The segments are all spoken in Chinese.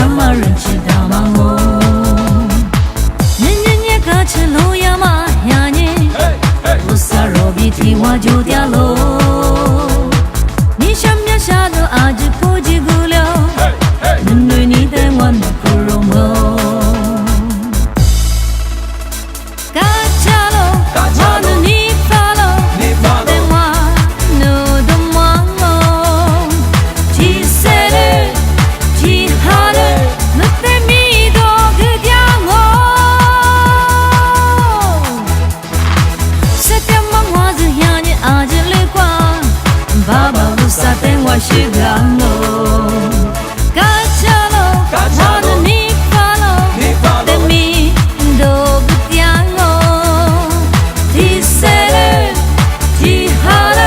什么人知道吗？我人也可吃路呀嘛呀你，不撒肉比提我就掉落。你想不想都阿只不记古了，能对你的我能不容我。嘎cha lo，我能你发lo，等我努动我我，其实的其他的，没得米多个掉我。谁家忙我只想你阿只绿光，爸爸不撒等我是干咯。嘎cha lo，我能你发lo，等米多不掉我。其实的其他的，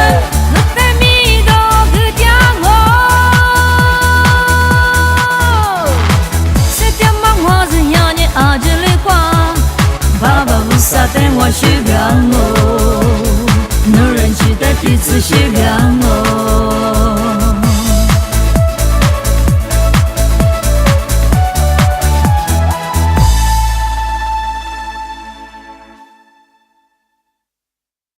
没得米多个掉我。谁家忙我只想你阿只绿光，爸爸不撒等我是干咯。女人记得彼此是干。